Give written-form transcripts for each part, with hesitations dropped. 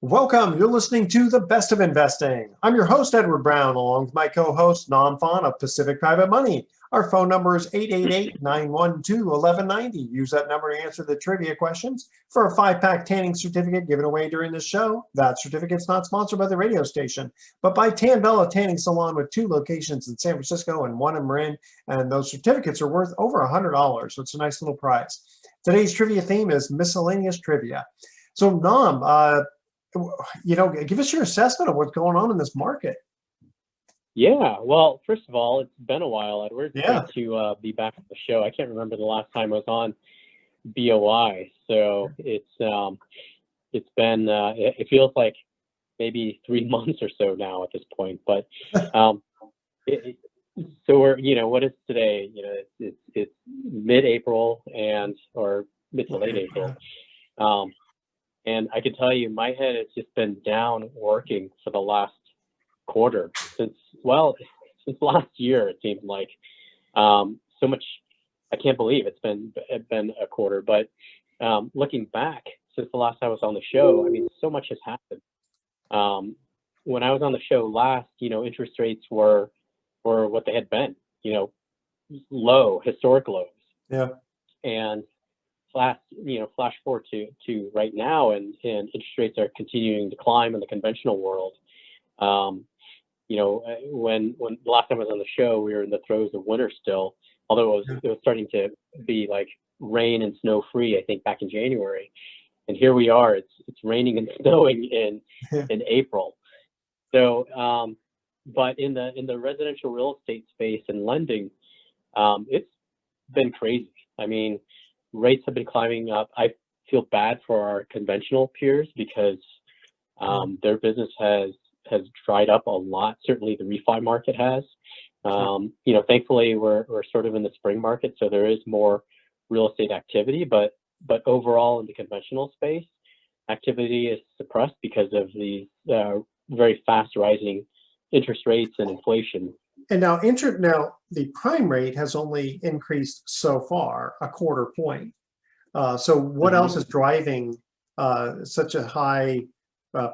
Welcome. You're listening to The Best of Investing. I'm your host, Edward Brown, along with my co-host, Nam Phan of Pacific Private Money. Our phone number is 888-912-1190. Use that number to answer the trivia questions for a 5-pack tanning certificate given away during the show. That certificate's not sponsored by the radio station, but by Tan Bella Tanning Salon with 2 locations in San Francisco and 1 in Marin. And those certificates are worth over $100, so it's a nice little prize. Today's trivia theme is Miscellaneous Trivia. So, Nam, give us your assessment of what's going on in this market. Yeah, well, first of all, it's been a while, Edward. Yeah. Great to be back on the show. I can't remember the last time I was on BOI, so it's been it feels like maybe 3 months or so now at this point. But so we're what is today? It's mid-April or mid to late April. And I can tell you, my head has just been down working for the last quarter since last year. It seems like so much. I can't believe it's been a quarter. But looking back since the last time I was on the show, I mean, so much has happened. When I was on the show last, interest rates were what they had been, low, historic lows. Yeah. And flash forward to right now, and interest rates are continuing to climb in the conventional world. When the last time I was on the show, we were in the throes of winter still, although it was starting to be like rain and snow free, I think, back in January. And here we are, it's raining and snowing in April. So but in the residential real estate space and lending, it's been crazy. I mean, rates have been climbing up. I feel bad for our conventional peers because their business has dried up a lot. Certainly the refi market has. Thankfully we're sort of in the spring market, so there is more real estate activity, but overall in the conventional space, activity is suppressed because of the very fast rising interest rates and inflation. And now the prime rate has only increased so far a quarter point. So what else is driving such a high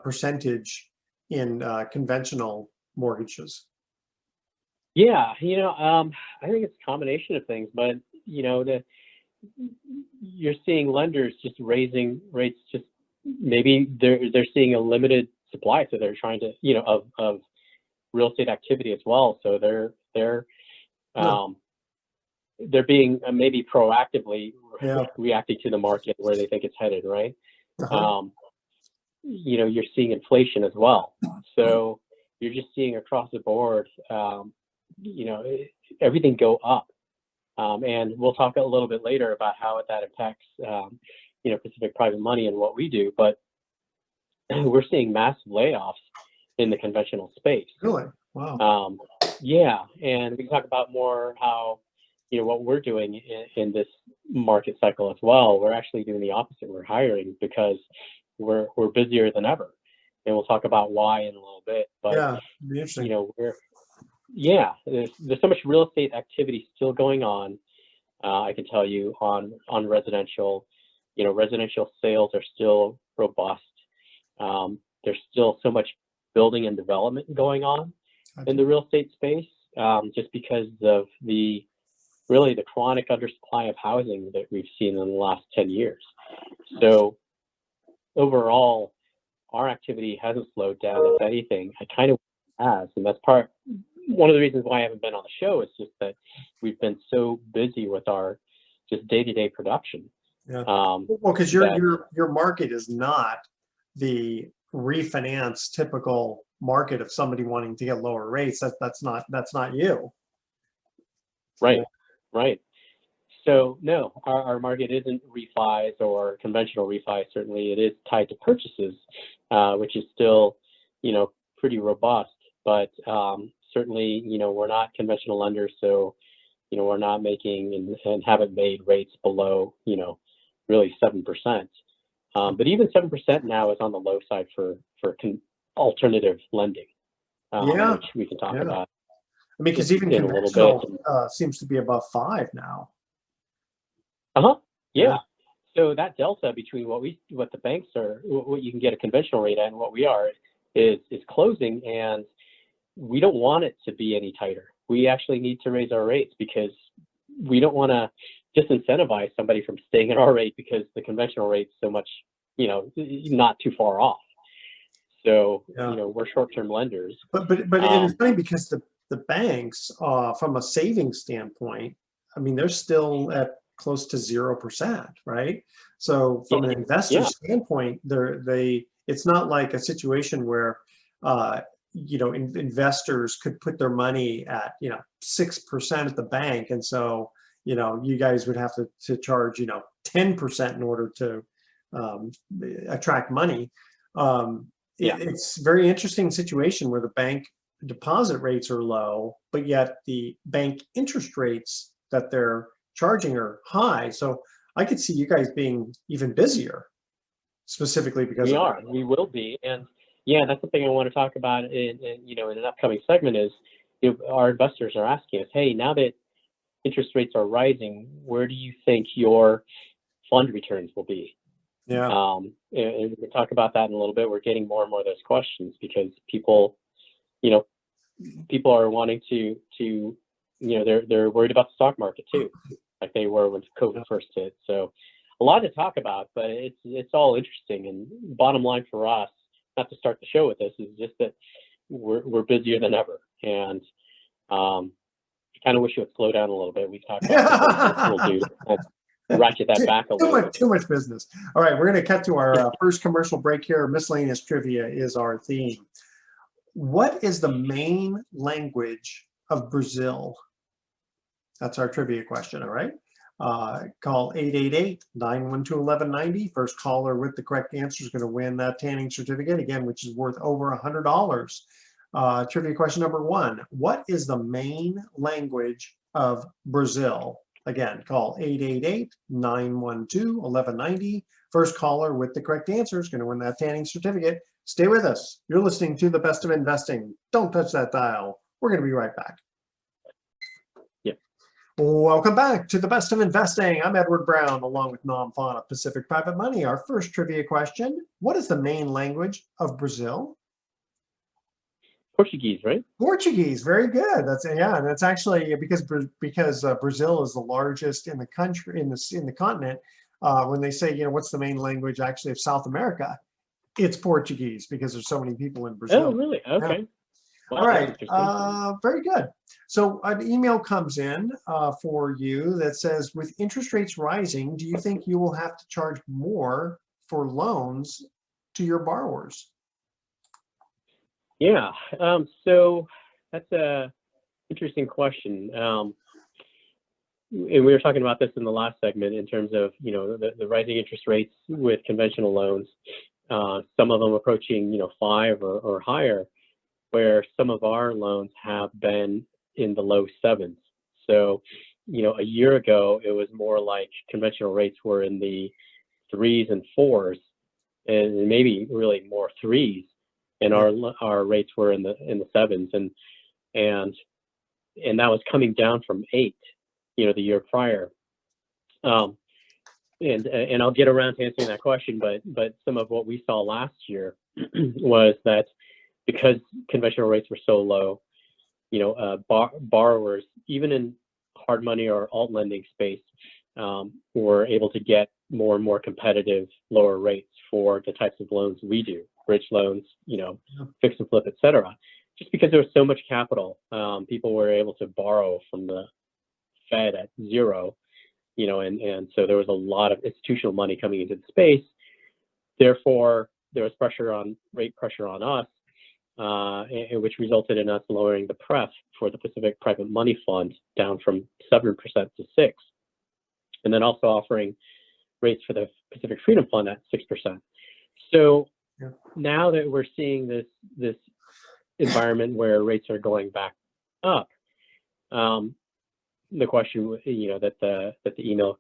percentage in conventional mortgages? Yeah, I think it's a combination of things, but you're seeing lenders just raising rates. Just maybe they're seeing a limited supply, so they're trying to of real estate activity as well. So they're being maybe proactively reacting to the market where they think it's headed, right? You're seeing inflation as well. So you're just seeing across the board, everything go up. And we'll talk a little bit later about how that impacts, Pacific Private Money and what we do. But we're seeing massive layoffs in the conventional space. Really? Wow. Yeah, and we can talk about more how what we're doing in this market cycle as well. We're actually doing the opposite. We're hiring because we're busier than ever, and we'll talk about why in a little bit. But yeah, interesting. There's so much real estate activity still going on. I can tell you on residential. Residential sales are still robust. There's still so much building and development going on in the real estate space, just because of the chronic undersupply of housing that we've seen in the last 10 years. So overall, our activity hasn't slowed down. If anything, it kind of has, and that's one of the reasons why I haven't been on the show. Is just that we've been so busy with our just day-to-day production. Yeah. Well, because your market is not the refinance typical market of somebody wanting to get lower rates. That's not you. Right. So no, our market isn't refis or conventional refis. Certainly it is tied to purchases, which is still, pretty robust, but certainly, we're not conventional lenders. So, we're not making and haven't made rates below, really 7%. But even 7% now is on the low side for alternative lending, which we can talk about. I mean, because even conventional seems to be above 5 now. Yeah. So that delta between what the banks are, what you can get a conventional rate at and what we are is closing, and we don't want it to be any tighter. We actually need to raise our rates because we don't want to disincentivize somebody from staying at our rate because the conventional rate's so much, not too far off. So, we're short-term lenders. But it's funny because the banks, from a savings standpoint, I mean, they're still at close to 0%, right? So from an investor standpoint, it's not like a situation where, investors could put their money at, 6% at the bank. And so, you guys would have to charge, 10% in order to attract money. It's a very interesting situation where the bank deposit rates are low, but yet the bank interest rates that they're charging are high. So I could see you guys being even busier, specifically because we will be. And that's the thing I want to talk about in an upcoming segment is our investors are asking us, hey, now that interest rates are rising, where do you think your fund returns will be? Yeah. And we'll talk about that in a little bit. We're getting more and more of those questions because people are wanting to they're worried about the stock market too, like they were when COVID first hit. So a lot to talk about, but it's all interesting. And bottom line for us, not to start the show with this, is just that we're busier than ever. And I kind of wish you would slow down a little bit. We've talked about we'll do ratchet that back a little bit. Too much business. All right, we're going to cut to our first commercial break here. Miscellaneous trivia is our theme. What is the main language of Brazil? That's our trivia question, all right? Call 888-912-1190. First caller with the correct answer is going to win that tanning certificate, again, which is worth over $100. Trivia question number 1. What is the main language of Brazil? Again, call 888-912-1190. First caller with the correct answer is going to win that tanning certificate. Stay with us. You're listening to The Best of Investing. Don't touch that dial. We're going to be right back. Welcome back to The Best of Investing. I'm Edward Brown, along with Nam Phan of Pacific Private Money. Our first trivia question: what is the main language of Brazil? Portuguese, right? Portuguese, very good. That's actually because Brazil is the largest in the country, in the continent. When they say, what's the main language actually of South America, it's Portuguese because there's so many people in Brazil. Oh, really? Okay. Yeah. Wow, all right, very good. So an email comes in for you that says, with interest rates rising, do you think you will have to charge more for loans to your borrowers? Yeah, so that's a interesting question. And we were talking about this in the last segment in terms of, the rising interest rates with conventional loans, some of them approaching, 5 or higher, where some of our loans have been in the low 7s. So, a year ago, it was more like conventional rates were in the 3s and 4s, and maybe really more 3s, and our rates were in the 7s, and that was coming down from 8, the year prior. And I'll get around to answering that question, but some of what we saw last year was that because conventional rates were so low, borrowers, even in hard money or alt lending space, were able to get more and more competitive lower rates for the types of loans we do, bridge loans, fix and flip, et cetera. Just because there was so much capital, people were able to borrow from the Fed at 0, and so there was a lot of institutional money coming into the space. Therefore, there was rate pressure on us, which resulted in us lowering the pref for the Pacific Private Money Fund down from 7% to 6%, and then also offering rates for the Pacific Freedom Fund at 6%. So now that we're seeing this environment where rates are going back up, the question that the email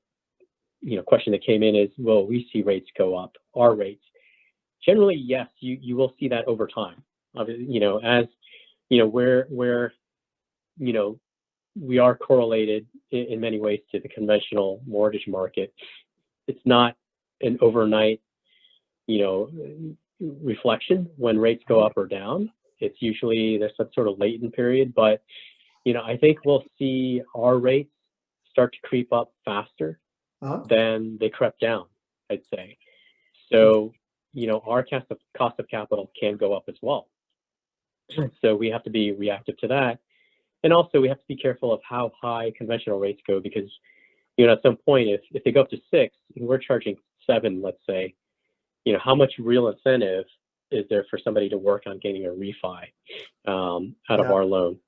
question that came in is, will we see rates go up? Our rates? Generally, yes, you will see that over time. As where we are correlated in many ways to the conventional mortgage market. It's not an overnight, reflection when rates go up or down. It's usually there's some sort of latent period, but I think we'll see our rates start to creep up faster than they crept down, I'd say. So, our cost of capital can go up as well. So we have to be reactive to that. And also we have to be careful of how high conventional rates go, because, at some point, if they go up to 6 and we're charging 7, let's say, how much real incentive is there for somebody to work on getting a refi out of our loan,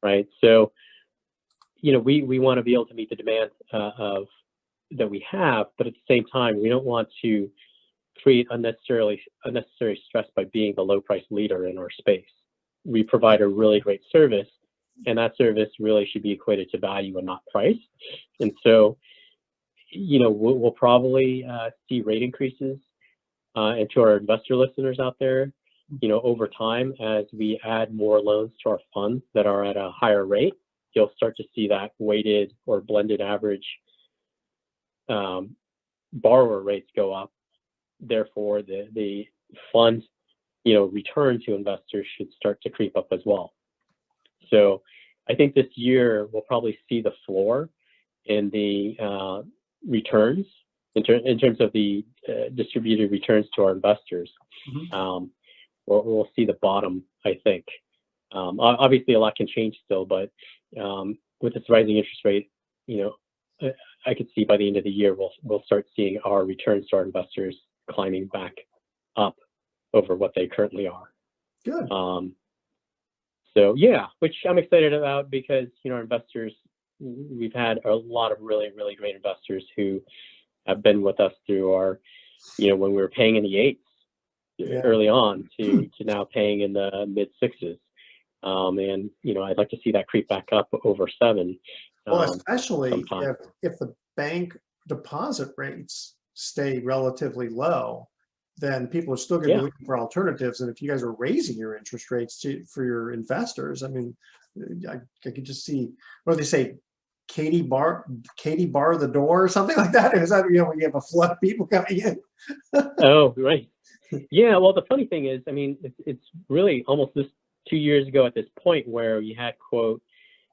right? So, we want to be able to meet the demand that we have, but at the same time, we don't want to create unnecessary stress by being the low price leader in our space. We provide a really great service, and that service really should be equated to value and not price. And so, we'll probably see rate increases, and to our investor listeners out there, over time, as we add more loans to our funds that are at a higher rate, you'll start to see that weighted or blended average borrower rates go up. Therefore, the fund, return to investors should start to creep up as well. So I think this year we'll probably see the floor in the returns in terms of the distributed returns to our investors. We'll see the bottom, I think. Obviously, a lot can change still, but with this rising interest rate, I could see by the end of the year we'll start seeing our returns to our investors climbing back up over what they currently are. Good. So yeah, which I'm excited about, because our investors, we've had a lot of really, really great investors who have been with us through our, when we were paying in the 8s early on to now paying in the mid 6s. And I'd like to see that creep back up over 7. Well, especially if the bank deposit rates stay relatively low, then people are still going to be looking for alternatives. And if you guys are raising your interest rates for your investors, I mean, I could just see, what do they say, Katie bar the door or something like that? Is that, when you have a flood of people coming in? Oh, right. Yeah. Well, the funny thing is, I mean, it's really almost 2 years ago at this point where you had, quote,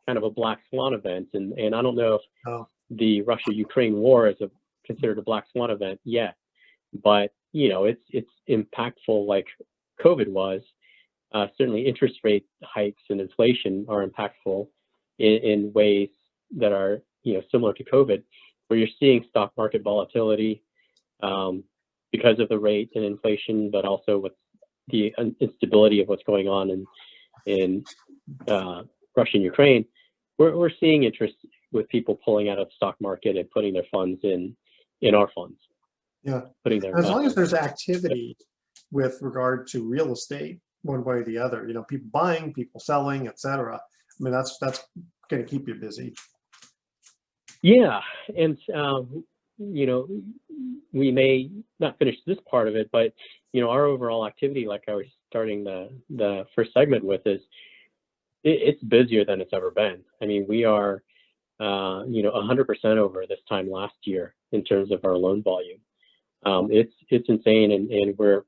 kind of a black swan event. And I don't know if the Russia-Ukraine war is considered a black swan event yet, but it's impactful like COVID was. Certainly interest rate hikes and inflation are impactful in ways that are, similar to COVID, where you're seeing stock market volatility because of the rate and inflation, but also with the instability of what's going on in Russia and Ukraine. We're seeing interest with people pulling out of the stock market and putting their funds in our funds. Yeah. Putting their as long as there's activity with regard to real estate, one way or the other, people buying, people selling, etc. I mean, that's going to keep you busy. Yeah, and we may not finish this part of it, but our overall activity, like I was starting the first segment with, is it's busier than it's ever been. I mean, we are 100% over this time last year in terms of our loan volume. It's insane, and we're,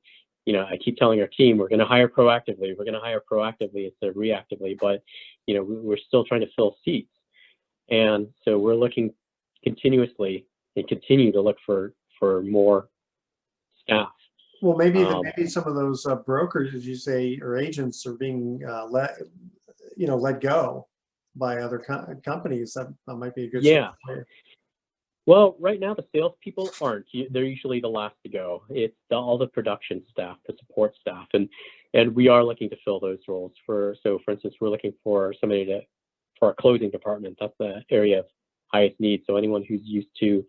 I keep telling our team we're going to hire proactively. We're going to hire proactively instead of reactively, but we're still trying to fill seats, and so we're looking continuously and continue to look for more staff. Well, maybe some of those brokers, as you say, or agents are being let go by other companies. That might be a good story. Well, right now the salespeople aren't. They're usually the last to go. It's all the production staff, the support staff, and we are looking to fill those roles. For instance, we're looking for somebody for our closing department. That's the area of highest need. So anyone who's used to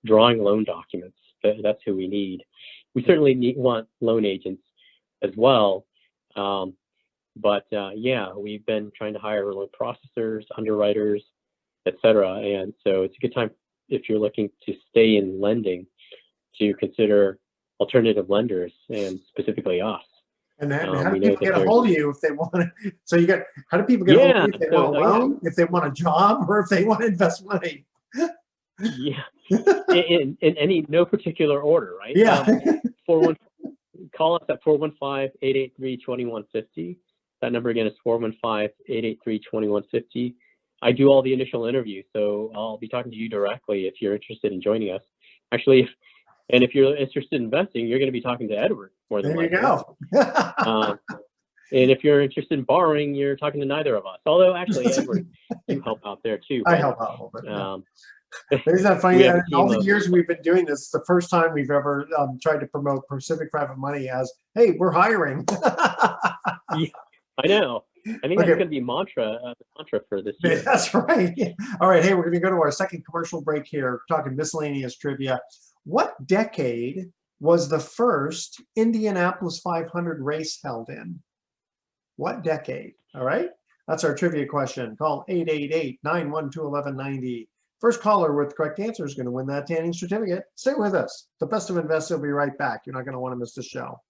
drawing loan documents, that's who we need. We certainly want loan agents as well. But we've been trying to hire loan processors, underwriters, etc. And so it's a good time, if you're looking to stay in lending, to consider alternative lenders, and specifically us. And how do people get a hold of you if they want to? So how do people get a hold of you if they want a loan, if they want a job, or if they want to invest money? Yeah. In any no particular order, right? Yeah. 41 call us at 415-883-2150. That number again is 415-883-2150. I do all the initial interviews, so I'll be talking to you directly if you're interested in joining us. Actually, if you're interested in investing, you're going to be talking to Edward more than There you likely. go. And if you're interested in borrowing, you're talking to neither of us. Although actually, Edward, you help out there too. I But, help out a little bit. Yeah. Isn't Isn't that funny? we have a In all team the of, years we've been doing this, the first time we've ever tried to promote Pacific Private Money as, hey, we're hiring. yeah, I know. I think that's Okay. going to be mantra for this year. That's right. All right. Hey, we're going to go to our second commercial break here, talking miscellaneous trivia. What decade was the first Indianapolis 500 race held in? What decade? All right. That's our trivia question. Call 888-912-1190. First caller with the correct answer is going to win that tanning certificate. Stay with us. The Best of Investing will be right back. You're not going to want to miss the show.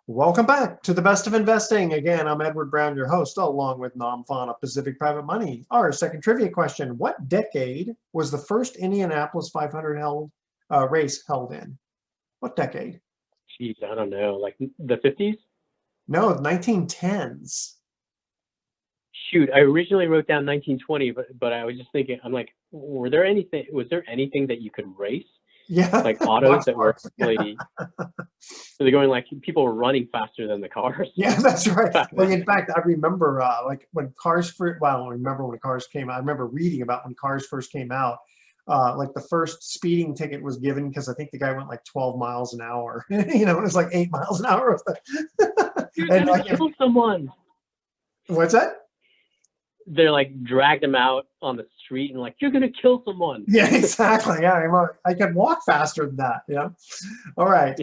Welcome back to the Best of Investing. Again, I'm Edward Brown, your host, along with Nam Phan of Pacific Private Money. Our second trivia question: what decade was the first Indianapolis 500 race held in? What decade? Geez, I don't know, like the 50s? No, 1910s. Shoot, I originally wrote down 1920, but I was just thinking, I'm like, was there anything that you could race? Yeah, Like autos that were box. really, so they're going like people were running faster than the cars. Yeah, that's right. Back Well, then. in fact, I remember like when cars first, well, I don't remember when cars came out. I remember reading about when cars first came out. Like the first speeding ticket was given because I think the guy went like 12 miles an hour. You know, it was like 8 miles an hour. You're And gonna like, kill someone. what's that? They're like dragged him out on the street and like, you're gonna kill someone. Yeah, exactly. Yeah, I can walk faster than that. Yeah. All right.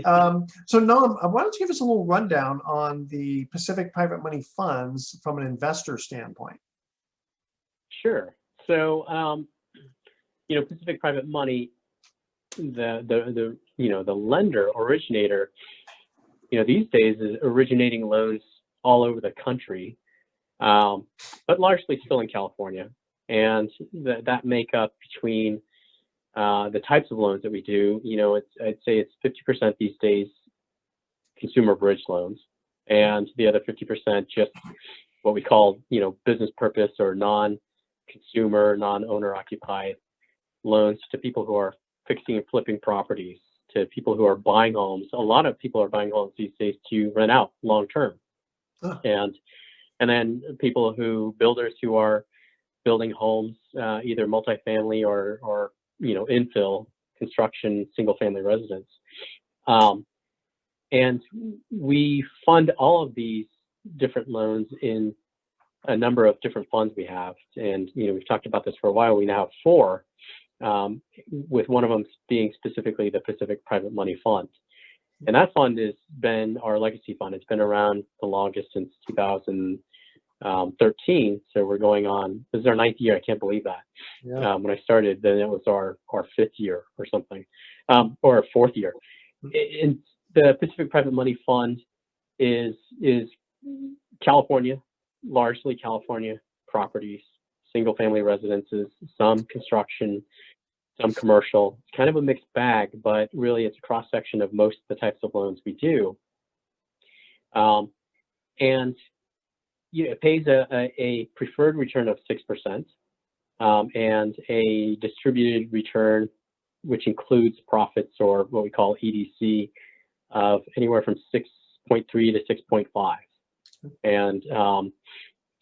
So Noam, why don't you give us a little rundown on the Pacific Private Money funds from an investor standpoint? Sure. So, Pacific Private Money, the lender originator, these days is originating loans all over the country, but largely still in California. And that makeup between the types of loans that we do, I'd say it's 50% these days consumer bridge loans, and the other 50% just what we call, business purpose or non-consumer, non-owner occupied loans to people who are fixing and flipping properties, to people who are buying homes. A lot of people are buying homes these days to rent out long term. Oh. And then builders who are building homes, either multifamily or infill construction, single family residence. And we fund all of these different loans in a number of different funds we have. And, we've talked about this for a while. We now have 4, with one of them being specifically the Pacific Private Money Fund. And that fund has been our legacy fund. It's been around the longest since 2013. So we're going on, this is our 9th year. I can't believe that. Yeah. When I started, then it was our 5th year or something, or our 4th year. And the Pacific Private Money Fund is California, largely California properties, single family residences, some construction, some commercial. It's kind of a mixed bag, but really it's a cross section of most of the types of loans we do. And it pays a preferred return of 6%, and a distributed return, which includes profits or what we call EDC, of anywhere from 6.3 to 6.5. And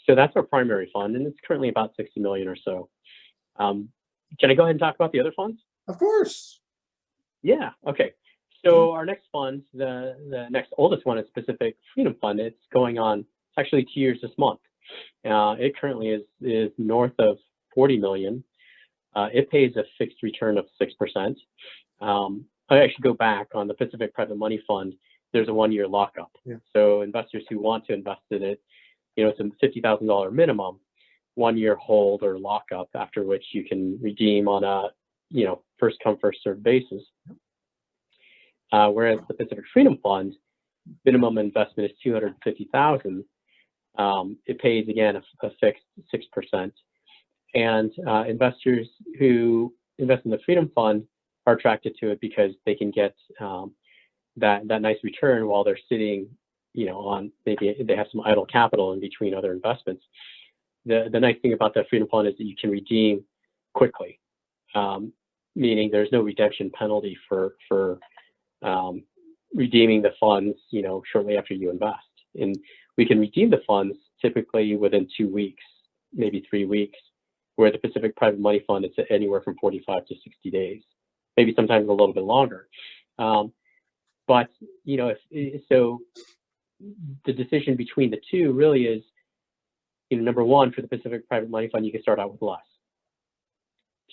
so that's our primary fund, and it's currently about 60 million or so. Can I go ahead and talk about the other funds? Of course. Yeah. Okay. So our next fund, the next oldest one is Pacific Freedom Fund. It's going on. It's actually 2 years this month. It currently is north of 40 million. It pays a fixed return of 6%. I actually go back on the Pacific Private Money Fund. There's a 1-year lockup. Yeah. So investors who want to invest in it, it's a $50,000 minimum, 1-year hold or lockup, after which you can redeem on a, first come, first served basis. Whereas the Pacific Freedom Fund, minimum investment is $250,000. It pays again a fixed 6%, And investors who invest in the Freedom Fund are attracted to it because they can get that nice return while they're sitting, on, maybe they have some idle capital in between other investments. The nice thing about the Freedom Fund is that you can redeem quickly, meaning there's no redemption penalty for redeeming the funds, shortly after you invest. And we can redeem the funds typically within 2 weeks, maybe 3 weeks, where the Pacific Private Money Fund, it's anywhere from 45 to 60 days, maybe sometimes a little bit longer. But, so the decision between the two really is, number one, for the Pacific Private Money Fund, you can start out with less.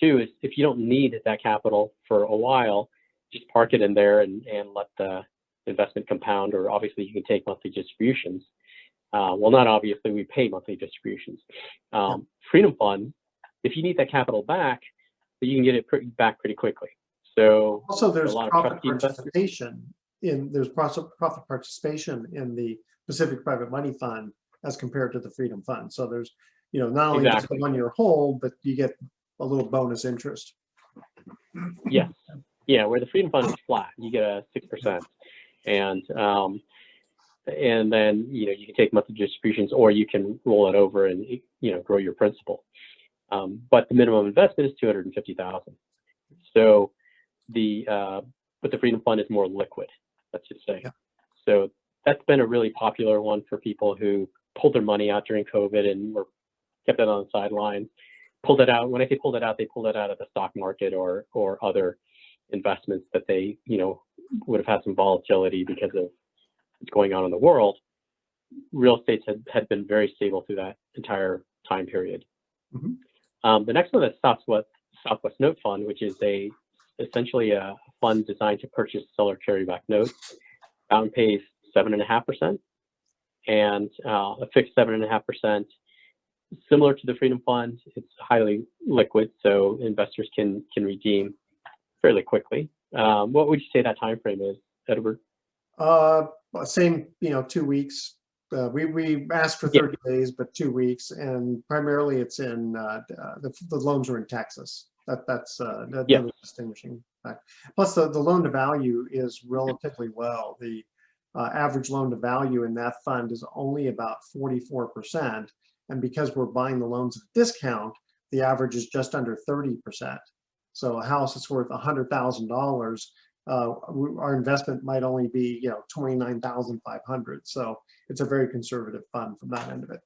Two is, if you don't need that capital for a while, just park it in there and let the investment compound, or obviously you can take monthly distributions. Well, not obviously, we pay monthly distributions. Freedom Fund, if you need that capital back, you can get it back pretty quickly. So also there's a lot profit of participation profit participation in the Pacific Private Money Fund as compared to the Freedom Fund. So there's, not only just the 1 year hold, but you get a little bonus interest. Yes. Yeah, where the Freedom Fund is flat, you get a 6%. And then, you can take monthly distributions, or you can roll it over and, grow your principal. But the minimum investment is $250,000. So but the Freedom Fund is more liquid, let's just say. Yeah. So that's been a really popular one for people who pulled their money out during COVID and kept it on the sidelines. Pulled it out. When I say pulled it out, they pulled it out of the stock market or other investments that they, would have had some volatility because of what's going on in the world. Real estate had been very stable through that entire time period. Mm-hmm. The next one is Southwest Note Fund, which is essentially a fund designed to purchase seller carryback notes. Bound pays 7.5%, and a fixed 7.5%. Similar to the Freedom Fund, it's highly liquid, so investors can redeem fairly quickly. What would you say that time frame is, Edward? Same, 2 weeks. We asked for 30 days, but 2 weeks, and primarily it's in the loans are in Texas. That's another distinguishing fact. Plus, the loan to value is relatively low. The average loan to value in that fund is only about 44%, and because we're buying the loans at a discount, the average is just under 30%. So a house that's worth $100,000, our investment might only be $29,500. So it's a very conservative fund from that end of it.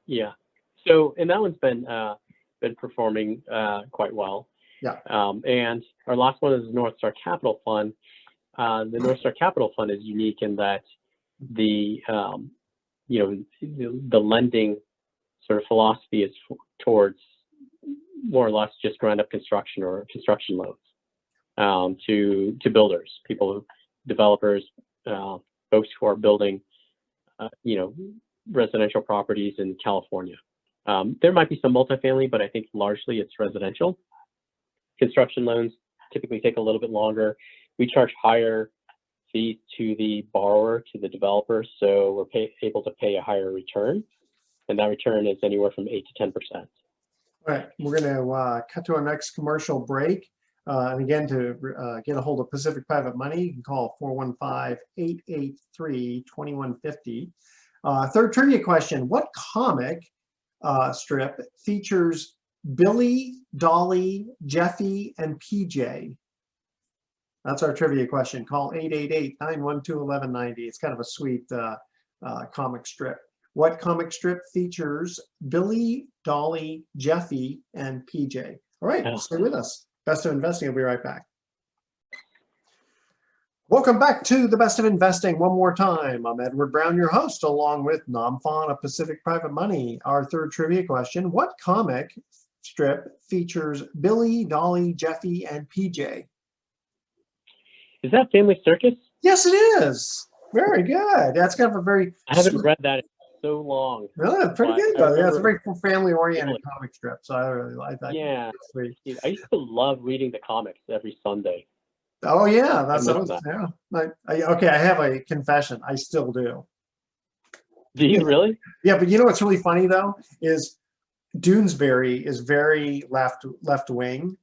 Yeah. So, and that one's been performing quite well. Yeah. And our last one is the North Star Capital Fund. The North Star Capital Fund is unique in that the lending sort of philosophy is towards more or less just ground up construction or construction loans to builders, developers, folks who are building, residential properties in California. There might be some multifamily, but I think largely it's residential. Construction loans typically take a little bit longer. We charge higher fees to the borrower, to the developer, so we're able to pay a higher return, and that return is anywhere from 8 to 10%. All right, we're going to cut to our next commercial break. And again, to get a hold of Pacific Private Money, you can call 415-883-2150. Third trivia question: what comic strip features Billy, Dolly, Jeffy, and PJ? That's our trivia question. Call 888-912-1190. It's kind of a sweet comic strip. What comic strip features Billy, Dolly, Jeffy, and PJ? All right, stay with us. Best of Investing. I'll be right back. Welcome back to the Best of Investing one more time. I'm Edward Brown, your host, along with Nam Phan of Pacific Private Money. Our third trivia question: what comic strip features Billy, Dolly, Jeffy, and PJ? Is that Family Circus? Yes, it is. Very good. That's kind of a very... I haven't read that in so long. Really? Pretty good, though. Yeah, it's a very family-oriented comic strip, so I really like that. Yeah. I used to love reading the comics every Sunday. Oh, yeah. Okay, I have a confession. I still do. Do you really? Yeah, but what's really funny, though, is Doonesbury is very left wing,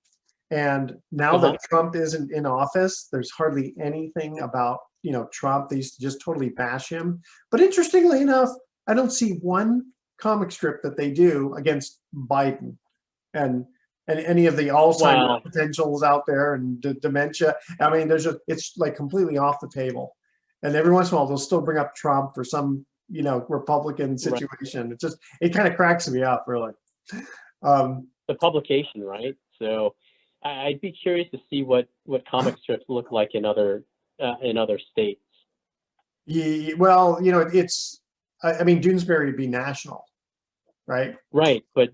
and now Uh-huh. that Trump isn't in office, there's hardly anything about Trump. They used to just totally bash him. But interestingly enough, I don't see one comic strip that they do against Biden and any of the Alzheimer's Well, potentials out there and dementia. I mean, it's like completely off the table. And every once in a while, they'll still bring up Trump or some Republican right. situation. It kind of cracks me up, really. Um, The publication, right? So I'd be curious to see what comic strips look like in other states. well, I mean, Doonesbury would be national, right? Right, but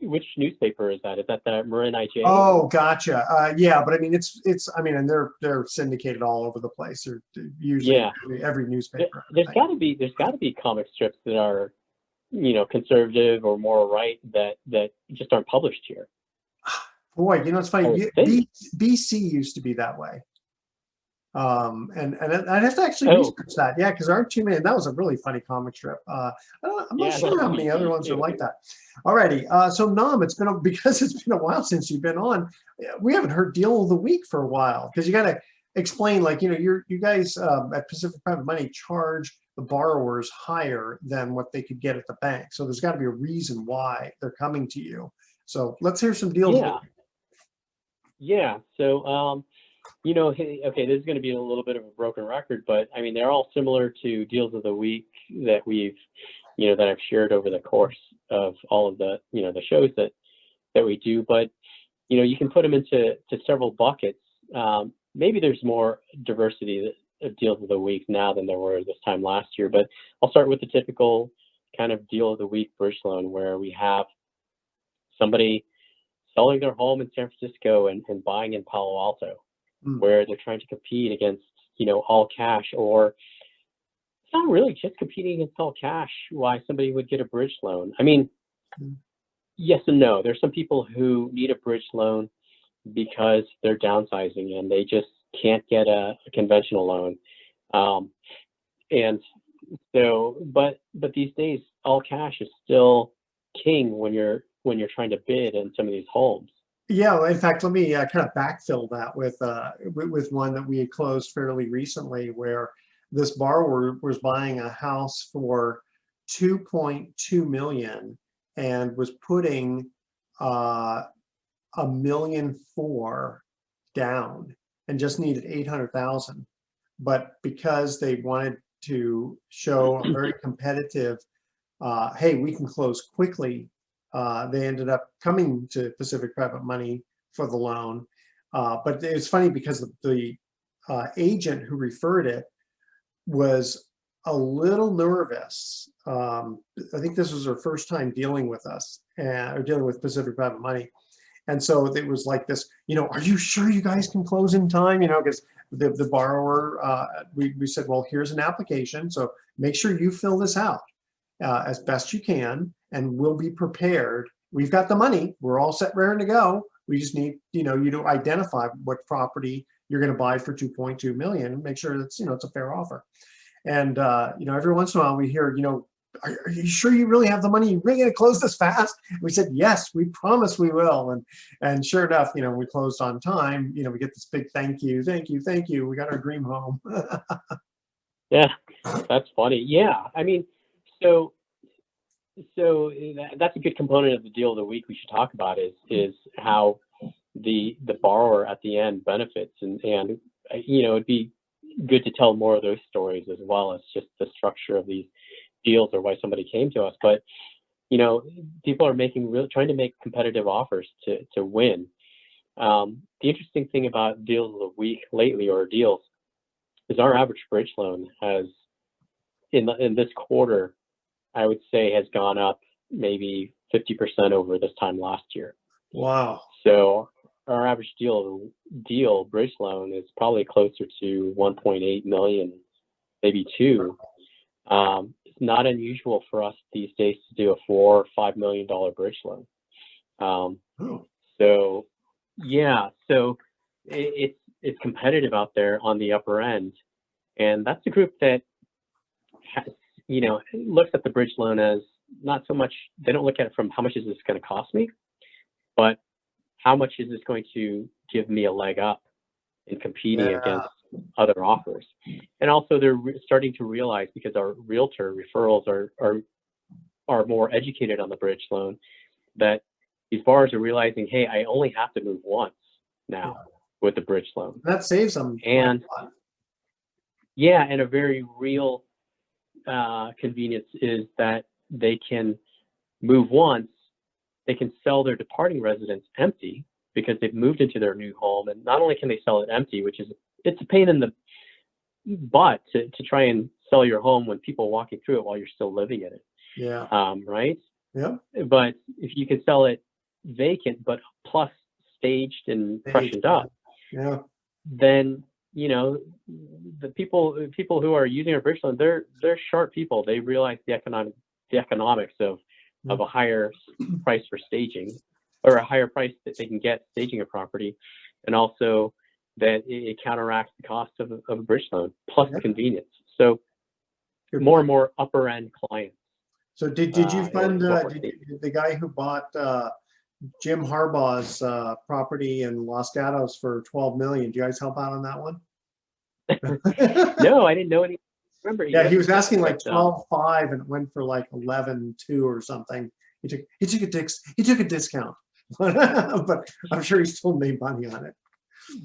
which newspaper is that? Is that the Marin IJ? Oh, gotcha. Yeah, but I mean, I mean, and they're syndicated all over the place. They're usually Yeah, every newspaper. there's got to be comic strips that are conservative or more right that just aren't published here. Boy, it's I funny. would think. BC used to be that way. And I'd have to actually Oh, research that. Yeah, because there aren't too many. That was a really funny comic strip. I'm not yeah, sure there's how many other BC ones are too. like that. Alrighty. So Nam, because it's been a while since you've been on. We haven't heard deal of the week for a while because you got to explain, like, you guys at Pacific Private Money charge the borrowers higher than what they could get at the bank. So there's got to be a reason why they're coming to you. So let's hear some deals. Yeah, yeah. So okay, this is going to be a little bit of a broken record, but I mean, they're all similar to deals of the week that that I've shared over the course of all of the, the shows that we do. But, you can put them into several buckets. Maybe there's more diversity of deals of the week now than there were this time last year, but I'll start with the typical kind of deal of the week bridge loan where we have somebody selling their home in San Francisco and buying in Palo Alto, where they're trying to compete against, all cash, or it's not really just competing against all cash why somebody would get a bridge loan. I mean, yes and no. There's some people who need a bridge loan because they're downsizing and they just can't get a conventional loan. And so, but these days, all cash is still king when you're trying to bid in some of these homes. Yeah, well, in fact, let me kind of backfill that with one that we had closed fairly recently, where this borrower was buying a house for 2.2 million and was putting $1.4 million down and just needed 800,000. But because they wanted to show a very competitive, hey, we can close quickly, they ended up coming to Pacific Private Money for the loan. But it's funny because the agent who referred it was a little nervous. I think this was her first time dealing with us or dealing with Pacific Private Money. And so it was like this, are you sure you guys can close in time? Because the borrower, we said, well, here's an application. So make sure you fill this out as best you can, and we'll be prepared. We've got the money. We're all set, raring to go. We just need, you to identify what property you're going to buy for 2.2 million and make sure that's, it's a fair offer. And, every once in a while we hear, are you sure you really have the money? You really going to close this fast? And we said, yes, we promise we will. And sure enough, we closed on time. We get this big thank you. We got our dream home. Yeah, that's funny. Yeah, I mean, so that's a good component of the deal of the week we should talk about is how the borrower at the end benefits, and it'd be good to tell more of those stories as well as just the structure of these deals or why somebody came to us. But people are trying to make competitive offers to win. The interesting thing about deals of the week lately, or deals, is our average bridge loan has in this quarter, I would say, has gone up maybe 50% over this time last year. Wow. So our average deal bridge loan is probably closer to 1.8 million, maybe 2. It's not unusual for us these days to do a $4 or $5 million bridge loan. So yeah, so it's competitive out there on the upper end, and that's a group that has, looks at the bridge loan as not so much, they don't look at it from how much is this going to cost me, but how much is this going to give me a leg up in competing against other offers. And also they're starting to realize, because our realtor referrals are more educated on the bridge loan, that these borrowers are realizing, hey, I only have to move once now with the bridge loan. That saves them. And yeah, and a very real convenience is that they can move once, they can sell their departing residence empty because they've moved into their new home. And not only can they sell it empty, which is, it's a pain in the butt to try and sell your home when people are walking through it while you're still living in it. Yeah. Right? Yeah. But if you can sell it vacant, but plus staged and freshened up, then, you know, the people who are using our bridge loan, they're sharp people. They realize the economics of a higher price for staging, or a higher price that they can get staging a property, and also that it counteracts the cost of a bridge loan plus convenience. So more and more upper end clients. So did you find the guy who bought Jim Harbaugh's property in Los Gatos for $12 million? Do you guys help out on that one? No, I didn't know any. Remember? Yeah, he was asking like 12.5 and it went for like 11.2 or something. He took a discount, but I'm sure he still made money on it.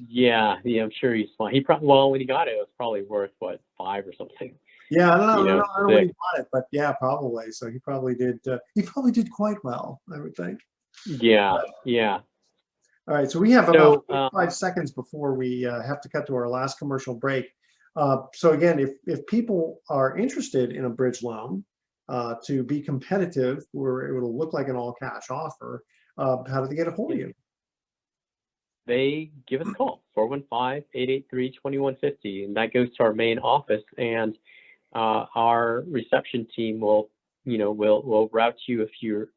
Yeah, I'm sure he's fine. He probably, well, when he got it, it was probably worth what, 5 or something. Yeah, I don't know when he bought it, but yeah, probably. So he probably did. He probably did quite well, I would think. Yeah, yeah. All right, so we have about 5 seconds before we have to cut to our last commercial break. So again, if people are interested in a bridge loan to be competitive, where it will look like an all-cash offer, how do they get a hold of you? They give us a call, 415-883-2150, and that goes to our main office, and our reception team will route you, if you're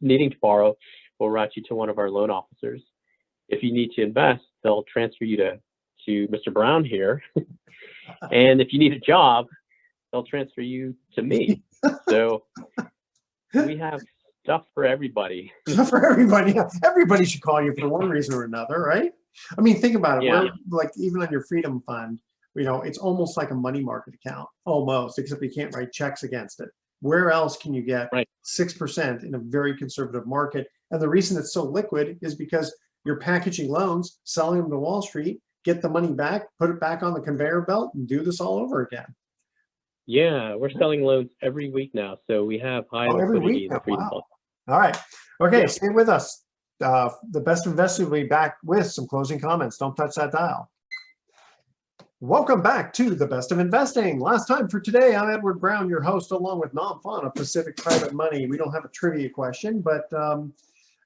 needing to borrow, we'll route you to one of our loan officers. If you need to invest, they'll transfer you to Mr. Brown here. And if you need a job, they'll transfer you to me. So we have stuff for everybody. Stuff for everybody. Yeah. Everybody should call you for one reason or another, right? I mean, think about it. Yeah. We're, like, even on your Freedom Fund, you know, it's almost like a money market account, almost, except you can't write checks against it. Where else can you get 6% in a very conservative market? And the reason it's so liquid is because you're packaging loans, selling them to Wall Street, get the money back, put it back on the conveyor belt, and do this all over again. Yeah, we're selling loans every week now, so we have high liquidity in the Freedom Fund. All right. Okay, stay with us. The Best Investor will be back with some closing comments. Don't touch that dial. Welcome back to The Best of Investing. Last time for today, I'm Edward Brown, your host, along with Nam Phan of Pacific Private Money. We don't have a trivia question, but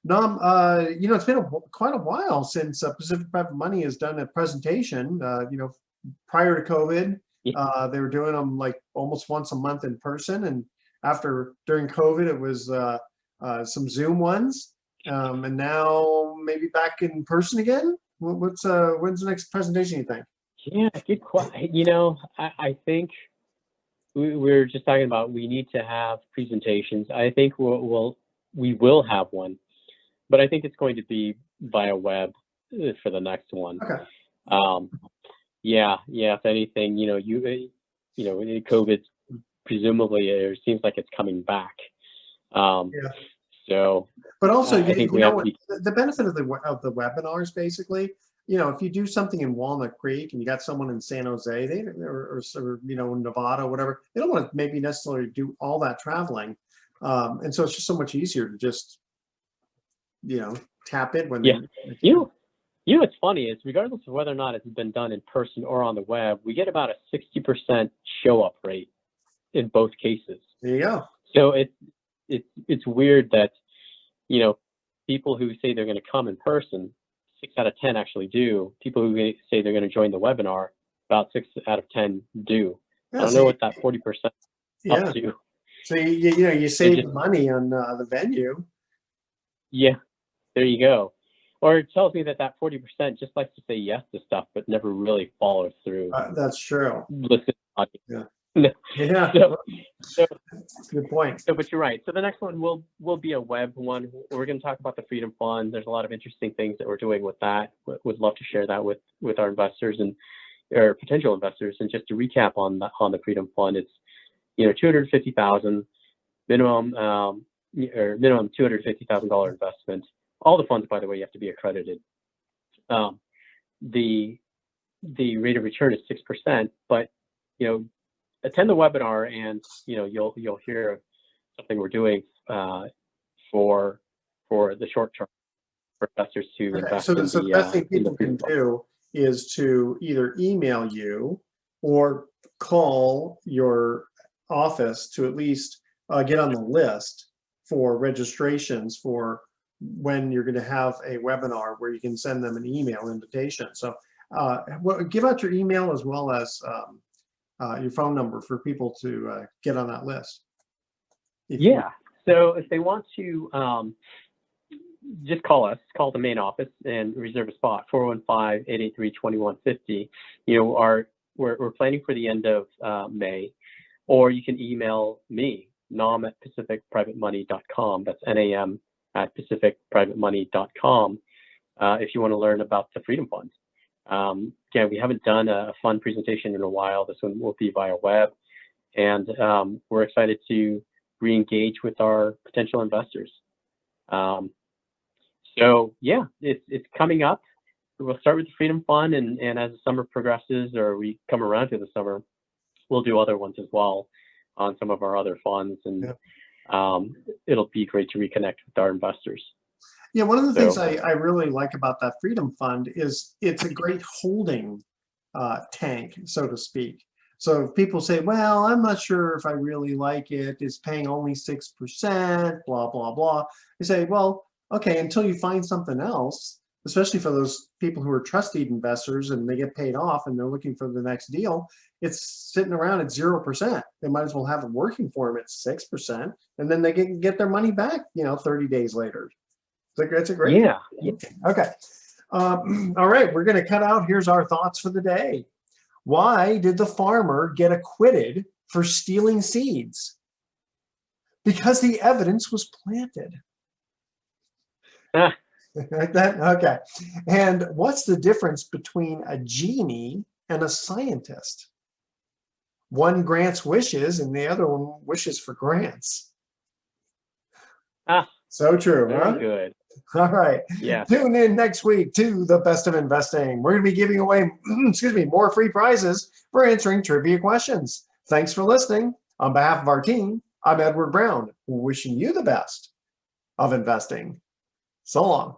Nam, you know, it's been quite a while since Pacific Private Money has done a presentation. You know, prior to COVID, they were doing them like almost once a month in person, and during COVID, it was some Zoom ones, and now maybe back in person again. When's the next presentation, you think? Yeah, good question. You know, I think we were just talking about we need to have presentations. I think we will have one, but I think it's going to be via web for the next one. Okay. Yeah. If anything, you know, COVID presumably it seems like it's coming back. So, but also, I think we have the benefit of the webinars, basically. You know, if you do something in Walnut Creek and you got someone in San Jose, or you know, Nevada, whatever, they don't want to maybe necessarily do all that traveling, and so it's just so much easier to just, you know, tap in when they. You know what's funny is, regardless of whether or not it's been done in person or on the web, we get about a 60% show up rate in both cases. There you go. So it's weird that, you know, people who say they're going to come in person, 6 out of 10 actually do. People who say they're going to join the webinar, about 6 out of 10 do. I don't know what that 40% up to. So you save money on the venue. Yeah, there you go. Or it tells me that 40% just likes to say yes to stuff, but never really follows through. That's true. Listen. Yeah. So Good point. So, but you're right. So the next one will be a web one. We're going to talk about the Freedom Fund. There's a lot of interesting things that we're doing with that. Would love to share that with our investors and or potential investors. And just to recap on the Freedom Fund, it's $250,000 minimum or minimum $250,000 investment. All the funds, by the way, you have to be accredited. The rate of return is 6%, but attend the webinar and you'll hear something we're doing for the short term for investors to invest in the best thing people can do is to either email you or call your office to at least get on the list for registrations for when you're going to have a webinar where you can send them an email invitation. So give out your email as well as your phone number for people to get on that list. Yeah. So if they want to just call the main office and reserve a spot, 415-883-2150. We're planning for the end of May, or you can email me, nam@pacificprivatemoney.com. That's NAM@pacificprivatemoney.com if you want to learn about the Freedom Fund. Again, we haven't done a fund presentation in a while. This one will be via web, and we're excited to re-engage with our potential investors. So yeah, it's coming up. We'll start with the Freedom Fund, and as the summer progresses, or we come around to the summer, we'll do other ones as well on some of our other funds, and it'll be great to reconnect with our investors. Yeah, one of the things I really like about that Freedom Fund is it's a great holding tank, so to speak. So if people say, well, I'm not sure if I really like it, it's paying only 6%, blah, blah, blah. I say, well, okay, until you find something else, especially for those people who are trusted investors and they get paid off and they're looking for the next deal, it's sitting around at 0%. They might as well have it working for them at 6%, and then they can get their money back, 30 days later. That's a great. Yeah. Okay. All right, we're going to cut out. Here's our thoughts for the day. Why did the farmer get acquitted for stealing seeds? Because the evidence was planted. Like that? Okay. And what's the difference between a genie and a scientist? One grants wishes and the other one wishes for grants. So true. Very good. All right. Yeah. Tune in next week to The Best of Investing. We're going to be giving away, more free prizes for answering trivia questions. Thanks for listening. On behalf of our team, I'm Edward Brown, wishing you the best of investing. So long.